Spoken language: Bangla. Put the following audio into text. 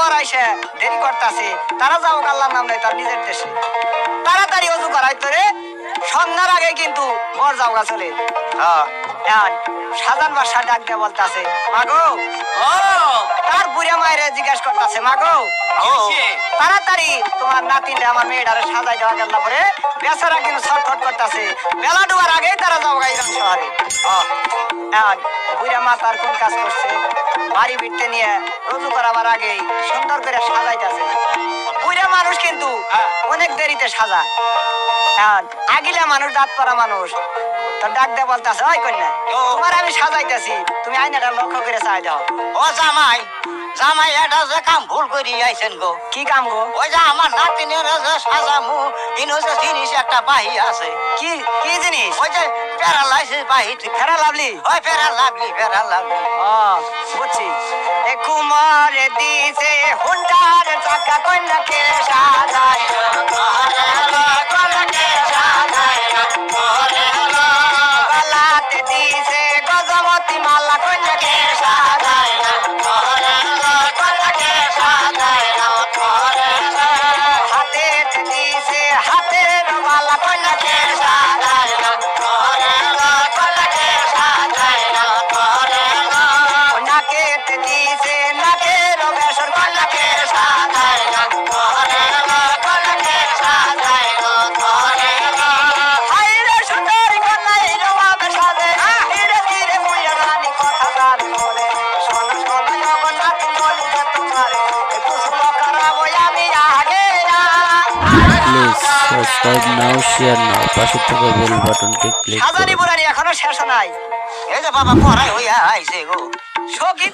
বর আইসে দেরি করতেছে, তারা যাও আল্লাহর নাম নেই তার নিজের দেশে। তাড়াতাড়ি অজু করাই তোরে, সন্ধ্যার আগে কিন্তু বর যাওগা চলে। সাজান বাসা ডাক দিয়ে বলতেছে, মাগো তার বুড়া মায়ের জিজ্ঞাসা করতেছে, মাগো তাড়াতাড়ি তোমার নাতিনটা আমার মেয়েটারে সাজাই দেওয়া গেল পরে বেচারা কিন্তু ছটফট করতেছে, বেলা ডুবার আগেই তারা যাওগা ইরান শহরে। বুড়া মা তার কোন কাজ করছে, বাড়ি বিটতে নিয়ে রুজু করাবার আগেই সুন্দর করে সাজাইতেছে। বুড়া মানুষ কিন্তু অনেক দেরিতে সাজা, আগিলা মানুষ দাঁত পরা মানুষ। তো ডাক দিয়ে বলতেছে, ওই কন্যা তোমার আমি সাজাইতেছি, তুমি আয়নাটা লক্ষ্য করে চাই দাও। ও জামাই, জামাই এটা যে কাম ভুল করি আইছেন গো। কি কাম গো? ওই যে আমার নাতিনের যে সাজামু ইনো যে জিনিস একটা বাহি আছে। কি কি জিনিস? ওই যে প্যারালাইসিস বাহি। ফেরা লাভলি? ওই ফেরা লাভলি, ফেরা লাভলি। বুঝছি। এ কুমার দিছে হুন্ডার চাকা কন্যাকে সাজায় কন্যাকে সাজায়, গলাতে দিছে গজমতি মালা কন্যাকে সাজায় কন্যাকে সাজায়, হাতে দিছে হাতের মালা কন্যাকে সাজায় কন্যাকে সাজায়, নাকে দিছে নাকের বেসর কন্যাকে সাজায় কন্যাকে সাজায়, হাইরে সুন্দরী কন্যা এলো ভাবে সাজে, ধীরে ধীরে মুইয়া রানী কথা তার বলে, শোনো শোনো গো নাতি বলিতে তোমারে কুসুম করাবো আমি আগে। Please subscribe now, share now, পাশে থাকা বেল বাটনটি ক্লিক করুন। সাজানি বুড়ানি এখনো শেষ নাই। এই যে বাবা পড়াই হইয়া আইছে গো। সখী